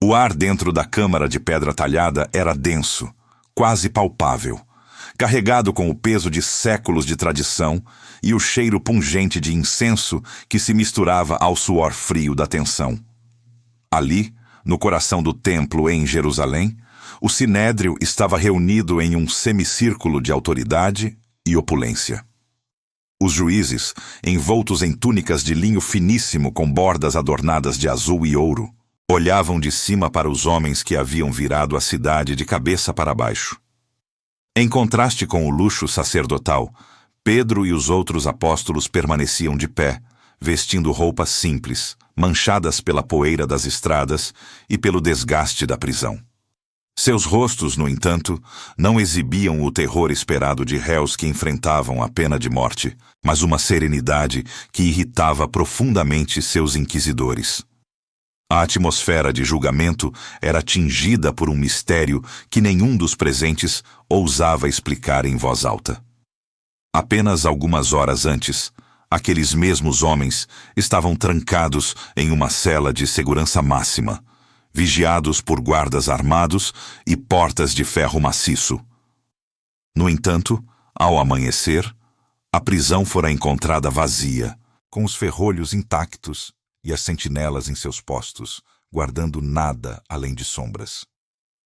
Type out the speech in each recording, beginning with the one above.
O ar dentro da câmara de pedra talhada era denso, quase palpável, carregado com o peso de séculos de tradição e o cheiro pungente de incenso que se misturava ao suor frio da tensão. Ali, no coração do templo em Jerusalém, o sinédrio estava reunido em um semicírculo de autoridade e opulência. Os juízes, envoltos em túnicas de linho finíssimo com bordas adornadas de azul e ouro, olhavam de cima para os homens que haviam virado a cidade de cabeça para baixo. Em contraste com o luxo sacerdotal, Pedro e os outros apóstolos permaneciam de pé, vestindo roupas simples, manchadas pela poeira das estradas e pelo desgaste da prisão. Seus rostos, no entanto, não exibiam o terror esperado de réus que enfrentavam a pena de morte, mas uma serenidade que irritava profundamente seus inquisidores. A atmosfera de julgamento era tingida por um mistério que nenhum dos presentes ousava explicar em voz alta. Apenas algumas horas antes, aqueles mesmos homens estavam trancados em uma cela de segurança máxima, vigiados por guardas armados e portas de ferro maciço. No entanto, ao amanhecer, a prisão fora encontrada vazia, com os ferrolhos intactos e as sentinelas em seus postos, guardando nada além de sombras.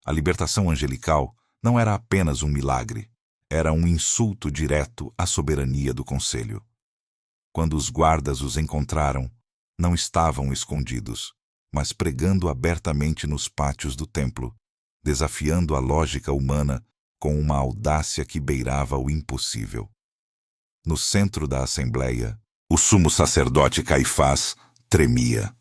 A libertação angelical não era apenas um milagre, era um insulto direto à soberania do conselho. Quando os guardas os encontraram, não estavam escondidos, mas pregando abertamente nos pátios do templo, desafiando a lógica humana com uma audácia que beirava o impossível. No centro da assembleia, o sumo sacerdote Caifás tremia.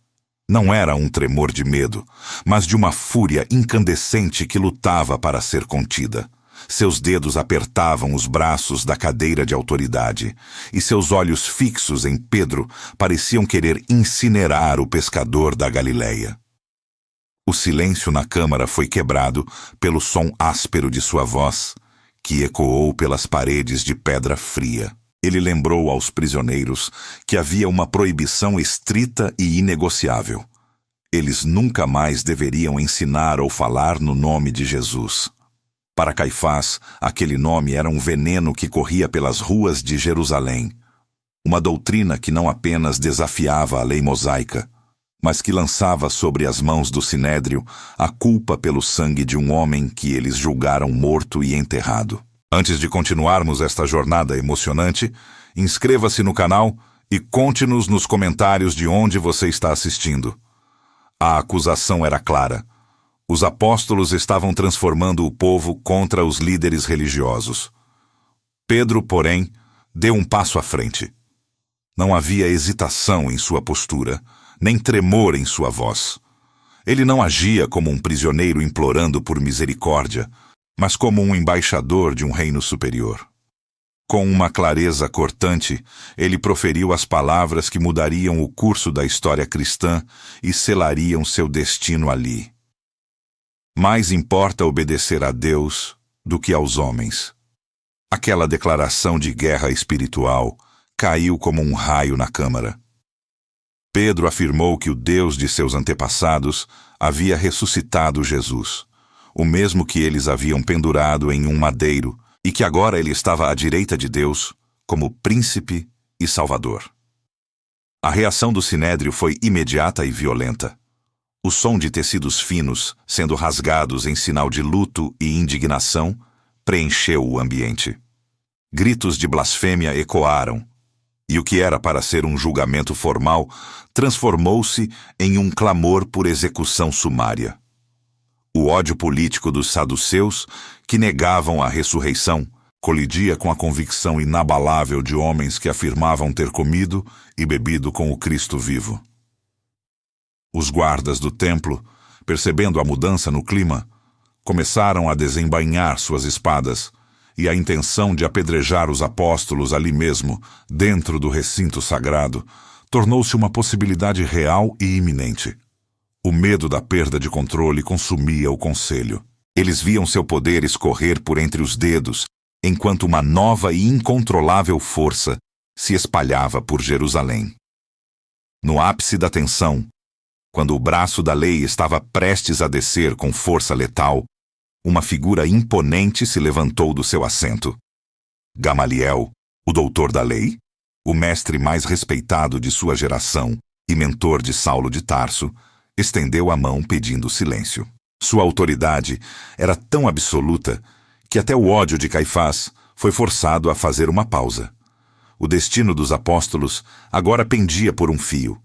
Não era um tremor de medo, mas de uma fúria incandescente que lutava para ser contida. Seus dedos apertavam os braços da cadeira de autoridade, e seus olhos fixos em Pedro pareciam querer incinerar o pescador da Galileia. O silêncio na câmara foi quebrado pelo som áspero de sua voz, que ecoou pelas paredes de pedra fria. Ele lembrou aos prisioneiros que havia uma proibição estrita e inegociável. Eles nunca mais deveriam ensinar ou falar no nome de Jesus. Para Caifás, aquele nome era um veneno que corria pelas ruas de Jerusalém. Uma doutrina que não apenas desafiava a lei mosaica, mas que lançava sobre as mãos do sinédrio a culpa pelo sangue de um homem que eles julgaram morto e enterrado. Antes de continuarmos esta jornada emocionante, inscreva-se no canal e conte-nos nos comentários de onde você está assistindo. A acusação era clara. Os apóstolos estavam transformando o povo contra os líderes religiosos. Pedro, porém, deu um passo à frente. Não havia hesitação em sua postura, nem tremor em sua voz. Ele não agia como um prisioneiro implorando por misericórdia, mas como um embaixador de um reino superior. Com uma clareza cortante, ele proferiu as palavras que mudariam o curso da história cristã e selariam seu destino ali. Mais importa obedecer a Deus do que aos homens. Aquela declaração de guerra espiritual caiu como um raio na câmara. Pedro afirmou que o Deus de seus antepassados havia ressuscitado Jesus, o mesmo que eles haviam pendurado em um madeiro, e que agora ele estava à direita de Deus como príncipe e salvador. A reação do sinédrio foi imediata e violenta. O som de tecidos finos, sendo rasgados em sinal de luto e indignação, preencheu o ambiente. Gritos de blasfêmia ecoaram, e o que era para ser um julgamento formal transformou-se em um clamor por execução sumária. O ódio político dos saduceus, que negavam a ressurreição, colidia com a convicção inabalável de homens que afirmavam ter comido e bebido com o Cristo vivo. Os guardas do templo, percebendo a mudança no clima, começaram a desembainhar suas espadas, e a intenção de apedrejar os apóstolos ali mesmo, dentro do recinto sagrado, tornou-se uma possibilidade real e iminente. O medo da perda de controle consumia o conselho. Eles viam seu poder escorrer por entre os dedos, enquanto uma nova e incontrolável força se espalhava por Jerusalém. No ápice da tensão, Quando o braço da lei estava prestes a descer com força letal, uma figura imponente se levantou do seu assento. Gamaliel, o doutor da lei, o mestre mais respeitado de sua geração e mentor de Saulo de Tarso, estendeu a mão pedindo silêncio. Sua autoridade era tão absoluta que até o ódio de Caifás foi forçado a fazer uma pausa. O destino dos apóstolos agora pendia por um fio,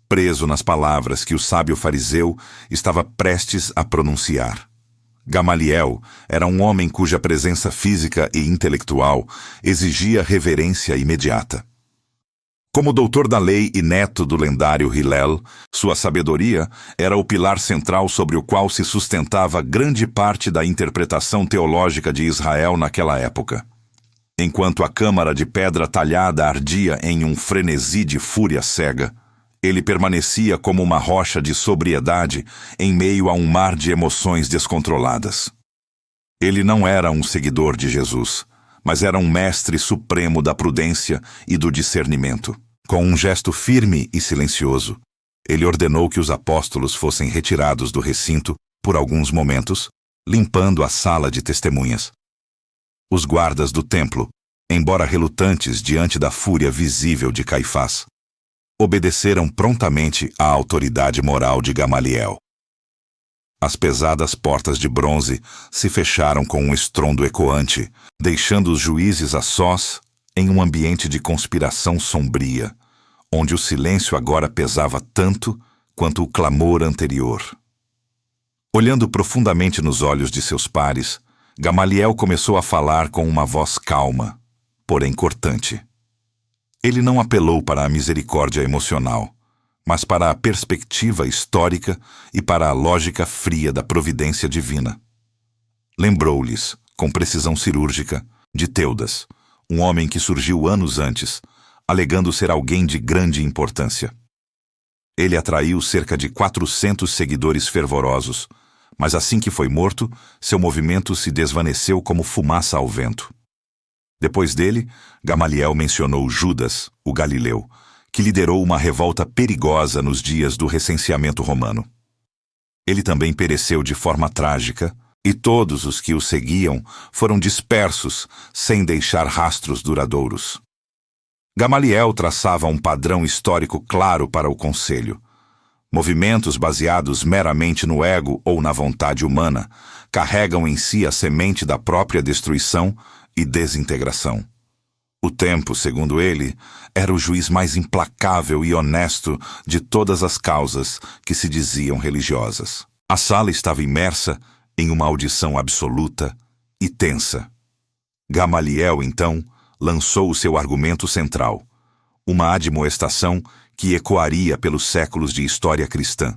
preso nas palavras que o sábio fariseu estava prestes a pronunciar. Gamaliel era um homem cuja presença física e intelectual exigia reverência imediata. Como doutor da lei e neto do lendário Hillel, sua sabedoria era o pilar central sobre o qual se sustentava grande parte da interpretação teológica de Israel naquela época. Enquanto a câmara de pedra talhada ardia em um frenesi de fúria cega, ele permanecia como uma rocha de sobriedade em meio a um mar de emoções descontroladas. Ele não era um seguidor de Jesus, mas era um mestre supremo da prudência e do discernimento. Com um gesto firme e silencioso, ele ordenou que os apóstolos fossem retirados do recinto por alguns momentos, limpando a sala de testemunhas. Os guardas do templo, embora relutantes diante da fúria visível de Caifás, obedeceram prontamente à autoridade moral de Gamaliel. As pesadas portas de bronze se fecharam com um estrondo ecoante, deixando os juízes a sós em um ambiente de conspiração sombria, onde o silêncio agora pesava tanto quanto o clamor anterior. Olhando profundamente nos olhos de seus pares, Gamaliel começou a falar com uma voz calma, porém cortante. Ele não apelou para a misericórdia emocional, mas para a perspectiva histórica e para a lógica fria da providência divina. Lembrou-lhes, com precisão cirúrgica, de Teudas, um homem que surgiu anos antes, alegando ser alguém de grande importância. Ele atraiu cerca de 400 seguidores fervorosos, mas assim que foi morto, seu movimento se desvaneceu como fumaça ao vento. Depois dele, Gamaliel mencionou Judas, o Galileu, que liderou uma revolta perigosa nos dias do recenseamento romano. Ele também pereceu de forma trágica, e todos os que o seguiam foram dispersos, sem deixar rastros duradouros. Gamaliel traçava um padrão histórico claro para o conselho. Movimentos baseados meramente no ego ou na vontade humana carregam em si a semente da própria destruição e desintegração. O tempo, segundo ele, era o juiz mais implacável e honesto de todas as causas que se diziam religiosas. A sala estava imersa em uma audição absoluta e tensa. Gamaliel, então, lançou o seu argumento central, uma admoestação que ecoaria pelos séculos de história cristã.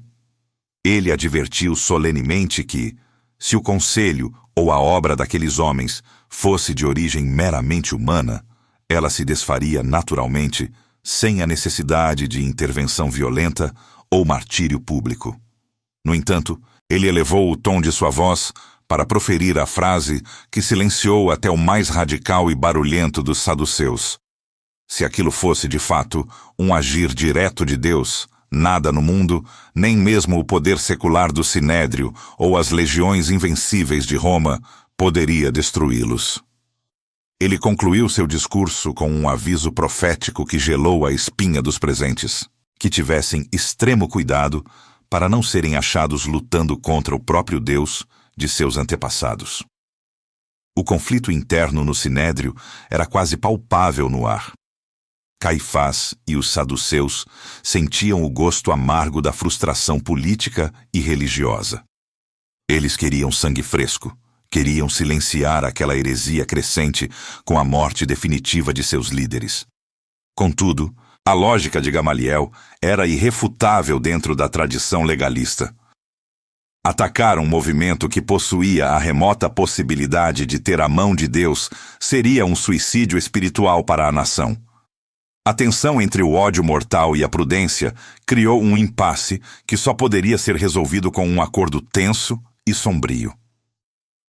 Ele advertiu solenemente que, se o conselho ou a obra daqueles homens fosse de origem meramente humana, ela se desfaria naturalmente, sem a necessidade de intervenção violenta ou martírio público. No entanto, ele elevou o tom de sua voz para proferir a frase que silenciou até o mais radical e barulhento dos saduceus. Se aquilo fosse, de fato, um agir direto de Deus, nada no mundo, nem mesmo o poder secular do Sinédrio ou as legiões invencíveis de Roma, poderia destruí-los. Ele concluiu seu discurso com um aviso profético que gelou a espinha dos presentes, que tivessem extremo cuidado para não serem achados lutando contra o próprio Deus de seus antepassados. O conflito interno no Sinédrio era quase palpável no ar. Caifás e os saduceus sentiam o gosto amargo da frustração política e religiosa. Eles queriam sangue fresco, queriam silenciar aquela heresia crescente com a morte definitiva de seus líderes. Contudo, a lógica de Gamaliel era irrefutável dentro da tradição legalista. Atacar um movimento que possuía a remota possibilidade de ter a mão de Deus seria um suicídio espiritual para a nação. A tensão entre o ódio mortal e a prudência criou um impasse que só poderia ser resolvido com um acordo tenso e sombrio.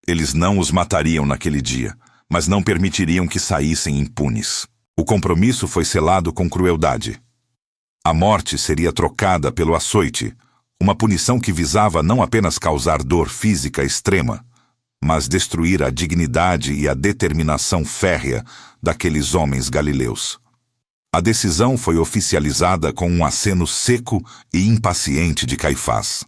Eles não os matariam naquele dia, mas não permitiriam que saíssem impunes. O compromisso foi selado com crueldade. A morte seria trocada pelo açoite, Uma punição que visava não apenas causar dor física extrema, mas destruir a dignidade e a determinação férrea daqueles homens galileus. A decisão foi oficializada com um aceno seco e impaciente de Caifás.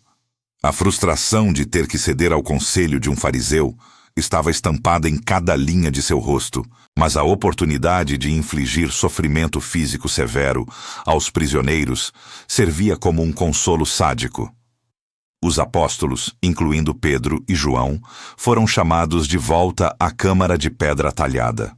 A frustração de ter que ceder ao conselho de um fariseu estava estampada em cada linha de seu rosto, mas a oportunidade de infligir sofrimento físico severo aos prisioneiros servia como um consolo sádico. Os apóstolos, incluindo Pedro e João, foram chamados de volta à câmara de pedra talhada.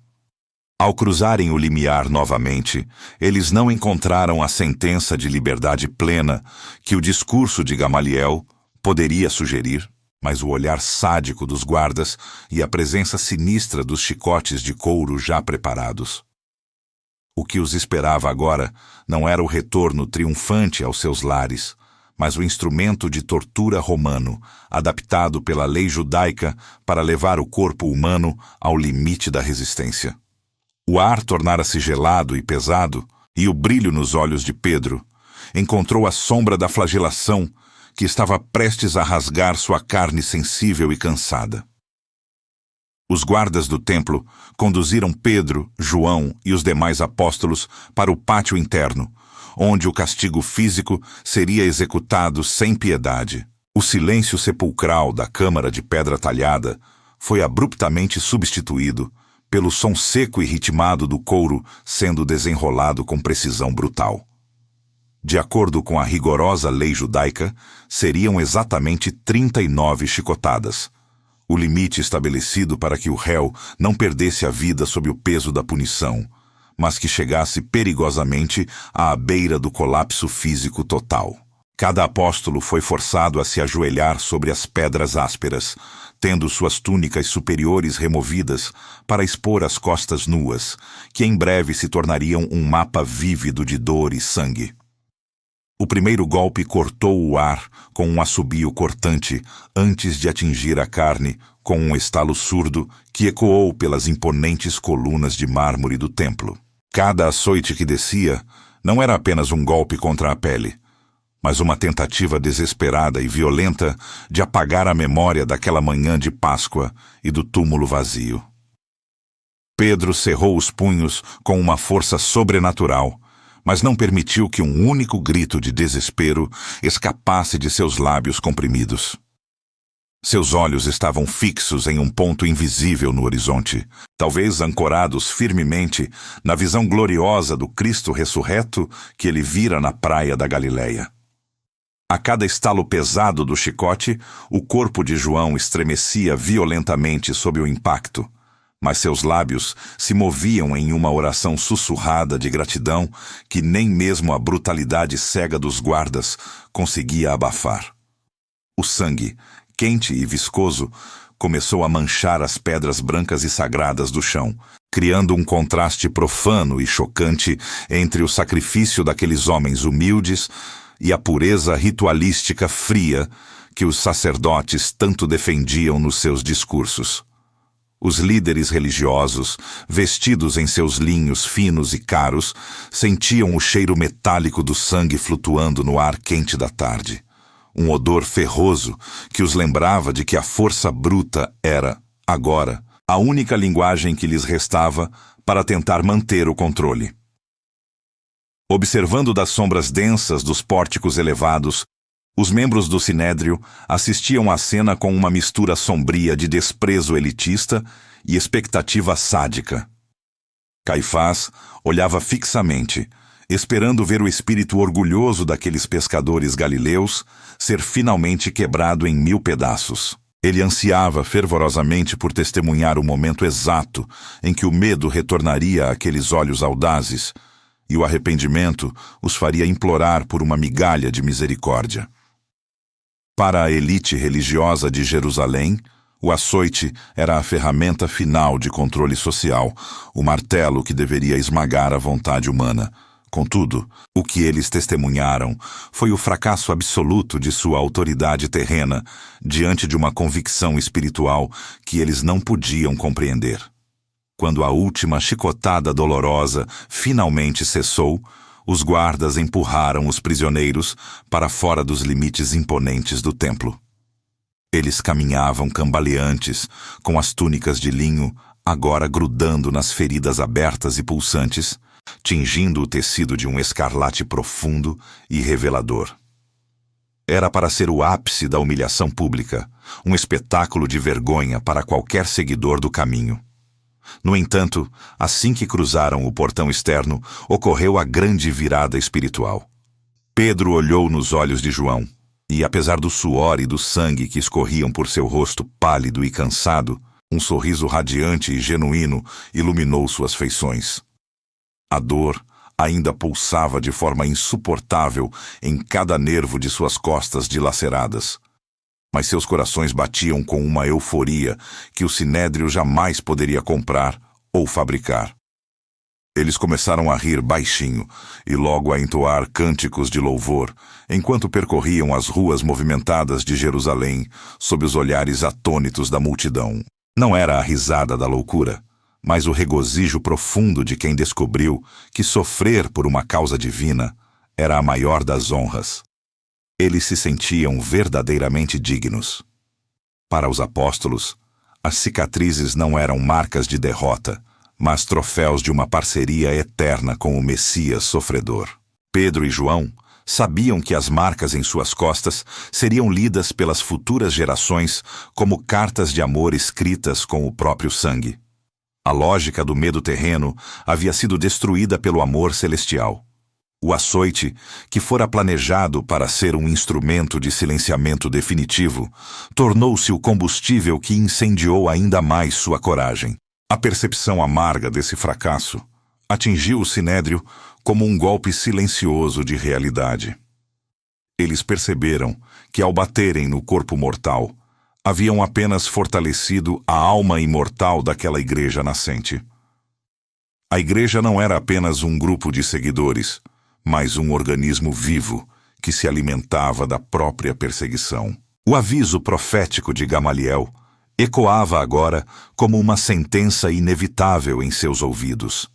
Ao cruzarem o limiar novamente, eles não encontraram a sentença de liberdade plena que o discurso de Gamaliel poderia sugerir, mas o olhar sádico dos guardas e a presença sinistra dos chicotes de couro já preparados. O que os esperava agora não era o retorno triunfante aos seus lares, mas o instrumento de tortura romano, adaptado pela lei judaica para levar o corpo humano ao limite da resistência. O ar tornara-se gelado e pesado, e o brilho nos olhos de Pedro encontrou a sombra da flagelação que estava prestes a rasgar sua carne sensível e cansada. Os guardas do templo conduziram Pedro, João e os demais apóstolos para o pátio interno, onde o castigo físico seria executado sem piedade. O silêncio sepulcral da câmara de pedra talhada foi abruptamente substituído pelo som seco e ritmado do couro sendo desenrolado com precisão brutal. De acordo com a rigorosa lei judaica, seriam exatamente 39 chicotadas, o limite estabelecido para que o réu não perdesse a vida sob o peso da punição, mas que chegasse perigosamente à beira do colapso físico total. Cada apóstolo foi forçado a se ajoelhar sobre as pedras ásperas, tendo suas túnicas superiores removidas para expor as costas nuas, que em breve se tornariam um mapa vívido de dor e sangue. O primeiro golpe cortou o ar com um assobio cortante antes de atingir a carne com um estalo surdo que ecoou pelas imponentes colunas de mármore do templo. Cada açoite que descia não era apenas um golpe contra a pele, mas uma tentativa desesperada e violenta de apagar a memória daquela manhã de Páscoa e do túmulo vazio. Pedro cerrou os punhos com uma força sobrenatural, mas não permitiu que um único grito de desespero escapasse de seus lábios comprimidos. Seus olhos estavam fixos em um ponto invisível no horizonte, talvez ancorados firmemente na visão gloriosa do Cristo ressurreto que ele vira na praia da Galileia. A cada estalo pesado do chicote, o corpo de João estremecia violentamente sob o impacto, mas seus lábios se moviam em uma oração sussurrada de gratidão que nem mesmo a brutalidade cega dos guardas conseguia abafar. O sangue, quente e viscoso, começou a manchar as pedras brancas e sagradas do chão, criando um contraste profano e chocante entre o sacrifício daqueles homens humildes e a pureza ritualística fria que os sacerdotes tanto defendiam nos seus discursos. Os líderes religiosos, vestidos em seus linhos finos e caros, sentiam o cheiro metálico do sangue flutuando no ar quente da tarde. Um odor ferroso que os lembrava de que a força bruta era, agora, a única linguagem que lhes restava para tentar manter o controle. Observando das sombras densas dos pórticos elevados, os membros do Sinédrio assistiam à cena com uma mistura sombria de desprezo elitista e expectativa sádica. Caifás olhava fixamente, esperando ver o espírito orgulhoso daqueles pescadores galileus ser finalmente quebrado em 1000 pedaços. Ele ansiava fervorosamente por testemunhar o momento exato em que o medo retornaria àqueles olhos audazes e o arrependimento os faria implorar por uma migalha de misericórdia. Para a elite religiosa de Jerusalém, o açoite era a ferramenta final de controle social, o martelo que deveria esmagar a vontade humana. Contudo, o que eles testemunharam foi o fracasso absoluto de sua autoridade terrena diante de uma convicção espiritual que eles não podiam compreender. Quando a última chicotada dolorosa finalmente cessou, Os guardas empurraram os prisioneiros para fora dos limites imponentes do templo. Eles caminhavam cambaleantes, com as túnicas de linho agora grudando nas feridas abertas e pulsantes, tingindo o tecido de um escarlate profundo e revelador. Era para ser o ápice da humilhação pública, um espetáculo de vergonha para qualquer seguidor do caminho. No entanto, assim que cruzaram o portão externo, ocorreu a grande virada espiritual. Pedro olhou nos olhos de João, e apesar do suor e do sangue que escorriam por seu rosto pálido e cansado, um sorriso radiante e genuíno iluminou suas feições. A dor ainda pulsava de forma insuportável em cada nervo de suas costas dilaceradas. Mas seus corações batiam com uma euforia que o sinédrio jamais poderia comprar ou fabricar. Eles começaram a rir baixinho e logo a entoar cânticos de louvor, enquanto percorriam as ruas movimentadas de Jerusalém sob os olhares atônitos da multidão. Não era a risada da loucura, mas o regozijo profundo de quem descobriu que sofrer por uma causa divina era a maior das honras. Eles se sentiam verdadeiramente dignos. Para os apóstolos, as cicatrizes não eram marcas de derrota, mas troféus de uma parceria eterna com o Messias sofredor. Pedro e João sabiam que as marcas em suas costas seriam lidas pelas futuras gerações como cartas de amor escritas com o próprio sangue. A lógica do medo terreno havia sido destruída pelo amor celestial. O açoite, que fora planejado para ser um instrumento de silenciamento definitivo, tornou-se o combustível que incendiou ainda mais sua coragem. A percepção amarga desse fracasso atingiu o sinédrio como um golpe silencioso de realidade. Eles perceberam que, ao baterem no corpo mortal, haviam apenas fortalecido a alma imortal daquela igreja nascente. A igreja não era apenas um grupo de seguidores, mas um organismo vivo que se alimentava da própria perseguição. O aviso profético de Gamaliel ecoava agora como uma sentença inevitável em seus ouvidos.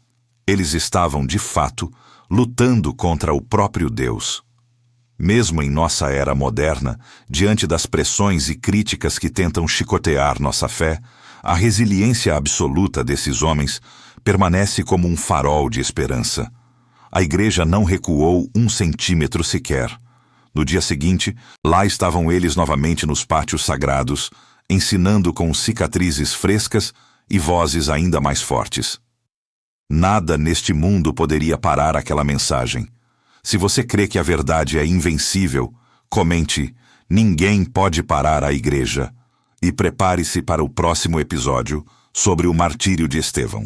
Eles estavam, de fato, lutando contra o próprio Deus. Mesmo em nossa era moderna, diante das pressões e críticas que tentam chicotear nossa fé, a resiliência absoluta desses homens permanece como um farol de esperança. A igreja não recuou 1 centímetro sequer. No dia seguinte, lá estavam eles novamente nos pátios sagrados, ensinando com cicatrizes frescas e vozes ainda mais fortes. Nada neste mundo poderia parar aquela mensagem. Se você crê que a verdade é invencível, comente "Ninguém pode parar a igreja" e prepare-se para o próximo episódio sobre o martírio de Estevão.